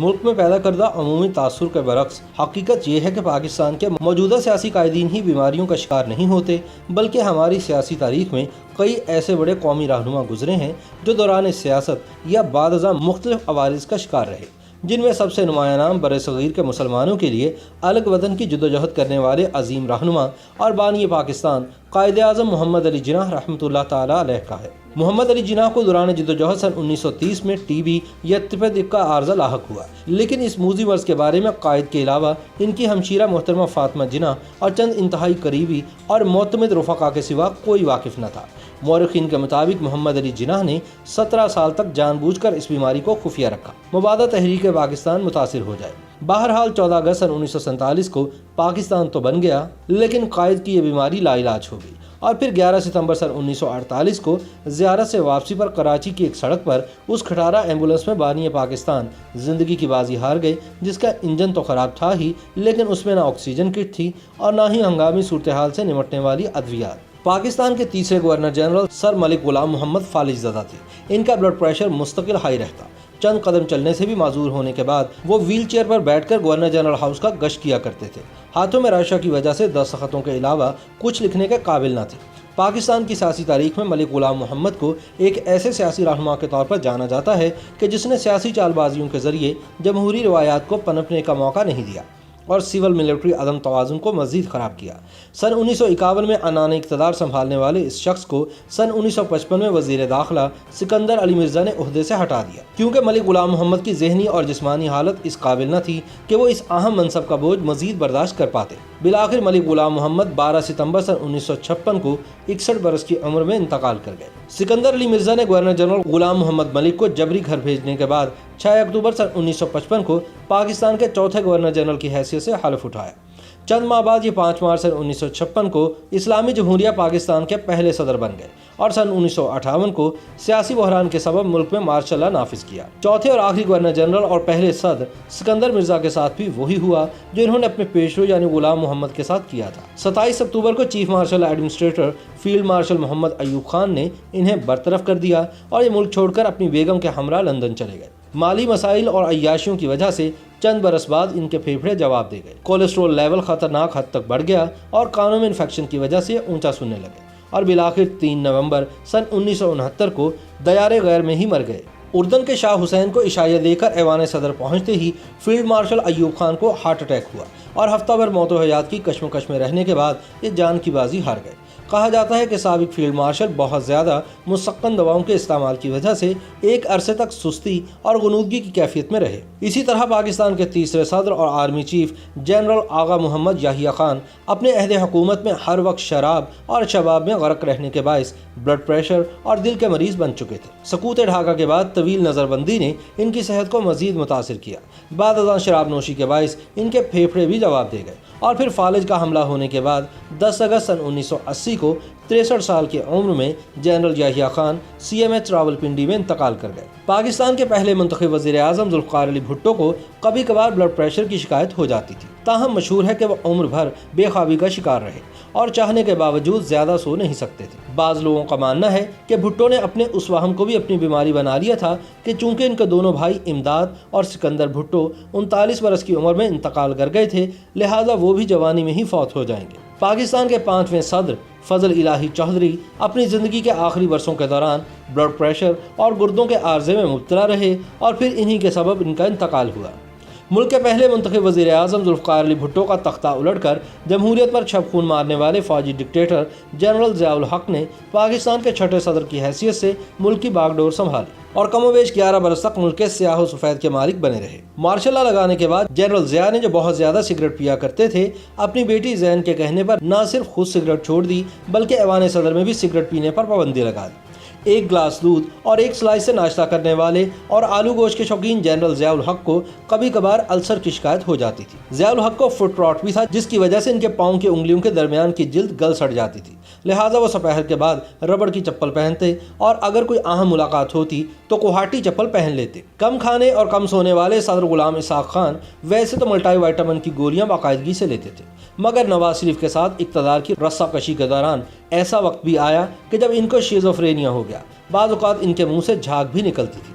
ملک میں پیدا کردہ عمومی تاثر کے برعکس حقیقت یہ ہے کہ پاکستان کے موجودہ سیاسی قائدین ہی بیماریوں کا شکار نہیں ہوتے، بلکہ ہماری سیاسی تاریخ میں کئی ایسے بڑے قومی رہنما گزرے ہیں جو دوران سیاست یا بعد ازاں مختلف عوارض کا شکار رہے، جن میں سب سے نمایاں نام برصغیر کے مسلمانوں کے لیے الگ وطن کی جدوجہد کرنے والے عظیم رہنما اور بانی پاکستان قائد اعظم محمد علی جناح رحمۃ اللہ تعالی علیہ کا ہے۔ محمد علی جناح کو دوران جدوجہد سن 1930 میں ٹی بی یا تپ دق کا عارضہ لاحق ہوا، لیکن اس موذی مرض کے بارے میں قائد کے علاوہ ان کی ہمشیرہ محترمہ فاطمہ جناح اور چند انتہائی قریبی اور معتمد رفقا کے سوا کوئی واقف نہ تھا۔ مورخین کے مطابق محمد علی جناح نے 17 سال تک جان بوجھ کر اس بیماری کو خفیہ رکھا، مبادا تحریک پاکستان متاثر ہو جائے۔ بہرحال 14 اگست سن 1947 کو پاکستان تو بن گیا، لیکن قائد کی یہ بیماری لا علاج ہو گئی، اور پھر 11 ستمبر سن 1948 کو زیارت سے واپسی پر کراچی کی ایک سڑک پر اس کھٹارہ ایمبولنس میں بانی پاکستان زندگی کی بازی ہار گئے، جس کا انجن تو خراب تھا ہی، لیکن اس میں نہ آکسیجن کٹ تھی اور نہ ہی ہنگامی صورتحال سے نمٹنے والی ادویات۔ پاکستان کے تیسرے گورنر جنرل سر ملک غلام محمد فالج زدہ تھے۔ ان کا بلڈ پریشر مستقل ہائی رہتا، چند قدم چلنے سے بھی معذور ہونے کے بعد وہ ویل چیئر پر بیٹھ کر گورنر جنرل ہاؤس کا گشت کیا کرتے تھے۔ ہاتھوں میں رشا کی وجہ سے دستخطوں کے علاوہ کچھ لکھنے کے قابل نہ تھے۔ پاکستان کی سیاسی تاریخ میں ملک غلام محمد کو ایک ایسے سیاسی رہنما کے طور پر جانا جاتا ہے کہ جس نے سیاسی چال بازیوں کے ذریعے جمہوری روایات کو پنپنے کا موقع نہیں دیا اور سول ملٹری عدم توازن کو مزید خراب کیا۔ سن 1951 میں عنان اقتدار سنبھالنے والے اس شخص کو سن 1955 میں وزیر داخلہ سکندر علی مرزا نے عہدے سے ہٹا دیا، کیونکہ ملک غلام محمد کی ذہنی اور جسمانی حالت اس قابل نہ تھی کہ وہ اس اہم منصب کا بوجھ مزید برداشت کر پاتے۔ بالآخر ملک غلام محمد 12 ستمبر سن 1956 کو 61 برس کی عمر میں انتقال کر گئے۔ سکندر علی مرزا نے گورنر جنرل غلام محمد ملک کو جبری گھر بھیجنے کے بعد 6 اکتوبر سن 1955 کو پاکستان کے چوتھے گورنر جنرل کی حیثیت سے حلف اٹھایا۔ چند ماہ بعد یہ 5 مارچ سن 1956 کو اسلامی جمہوریہ پاکستان کے پہلے صدر بن گئے اور سن 1958 کو سیاسی بحران کے سبب ملک میں مارشل لا نافذ کیا۔ چوتھے اور آخری گورنر جنرل اور پہلے صدر سکندر مرزا کے ساتھ بھی وہی ہوا جو انہوں نے اپنے پیشرو یعنی غلام محمد کے ساتھ کیا تھا۔ 27 اکتوبر کو chief marshal administrator field marshal Muhammad Ayub Khan نے انہیں برطرف کر دیا اور یہ ملک چھوڑ کر اپنی بیگم کے ہمراہ لندن چلے گئے۔ مالی مسائل اور عیاشیوں کی وجہ سے چند برس بعد ان کے پھیپھڑے جواب دے گئے، کولیسٹرول لیول خطرناک حد تک بڑھ گیا اور کانوں میں انفیکشن کی وجہ سے اونچا سننے لگے، اور بالآخر 3 نومبر سن 1969 کو دیار غیر میں ہی مر گئے۔ اردن کے شاہ حسین کو عشائیہ دے کر ایوان صدر پہنچتے ہی فیلڈ مارشل ایوب خان کو ہارٹ اٹیک ہوا اور ہفتہ بھر موت و حیات کی کشمکش میں رہنے کے بعد یہ جان کی بازی ہار گئے۔ کہا جاتا ہے کہ سابق فیلڈ مارشل بہت زیادہ مسکن دواؤں کے استعمال کی وجہ سے ایک عرصے تک سستی اور غنودگی کی کیفیت میں رہے۔ اسی طرح پاکستان کے تیسرے صدر اور army chief general Agha Muhammad Yahya Khan اپنے عہد حکومت میں ہر وقت شراب اور شباب میں غرق رہنے کے باعث بلڈ پریشر اور دل کے مریض بن چکے تھے۔ سقوط ڈھاکہ کے بعد طویل نظر بندی نے ان کی صحت کو مزید متاثر کیا۔ بعد ازاں شراب نوشی کے باعث ان کے پھیپھڑے بھی جواب دے گئے، اور پھر فالج کا حملہ ہونے کے بعد 10 اگست سن 1980 کو 63 سال کی عمر میں جنرل یحییٰ خان CMH راولپنڈی میں انتقال کر گئے۔ پاکستان کے پہلے منتخب وزیر اعظم ذوالفقار علی بھٹو کو کبھی کبھار بلڈ پریشر کی شکایت ہو جاتی تھی، تاہم مشہور ہے کہ وہ عمر بھر بے خوابی کا شکار رہے اور چاہنے کے باوجود زیادہ سو نہیں سکتے تھے۔ بعض لوگوں کا ماننا ہے کہ بھٹو نے اپنے اس وہم کو بھی اپنی بیماری بنا لیا تھا کہ چونکہ ان کے دونوں بھائی امداد اور سکندر بھٹو 39 برس کی عمر میں انتقال کر گئے تھے، لہٰذا وہ بھی جوانی میں ہی فوت ہو جائیں گے۔ پاکستان کے 5ویں صدر فضل الہی چودھری اپنی زندگی کے آخری برسوں کے دوران بلڈ پریشر اور گردوں کے عارضے میں مبتلا رہے اور پھر انہی کے سبب ان کا انتقال ہوا۔ ملک کے پہلے منتخب وزیر اعظم ذوالفقار علی بھٹو کا تختہ الٹ کر جمہوریت پر چھپ خون مارنے والے فوجی ڈکٹیٹر جنرل ضیاء الحق نے پاکستان کے 6 صدر کی حیثیت سے ملک کی باغ ڈور سنبھالی اور کم و بیش 11 برس تک ملک کے سیاہ و سفید کے مالک بنے رہے۔ مارشل لا لگانے کے بعد جنرل ضیاء نے جو بہت زیادہ سگریٹ پیا کرتے تھے، اپنی بیٹی زین کے کہنے پر نہ صرف خود سگریٹ چھوڑ دی بلکہ ایوان صدر میں بھی سگریٹ پینے پر پابندی لگا دی۔ ایک گلاس دودھ اور ایک سلائس سے ناشتہ کرنے والے اور آلو گوشت کے شوقین جنرل ضیاء الحق کو کبھی کبھار السر کی شکایت ہو جاتی تھی۔ ضیاء الحق کو فٹ راٹ بھی تھا، جس کی وجہ سے ان کے پاؤں کی انگلیوں کے درمیان کی جلد گل سڑ جاتی تھی، لہٰذا وہ سپہر کے بعد ربڑ کی چپل پہنتے اور اگر کوئی اہم ملاقات ہوتی تو کوہاٹی چپل پہن لیتے۔ کم کھانے اور کم سونے والے صدر غلام اسحاق خان ویسے تو ملٹائی وائٹامن کی گولیاں باقاعدگی سے لیتے تھے، مگر نواز شریف کے ساتھ اقتدار کی رسہ کشی کے دوران ایسا وقت بھی آیا کہ جب ان کو شیزوفرینیا ہو گیا، بعض اوقات ان کے منہ سے جھاگ بھی نکلتی تھی۔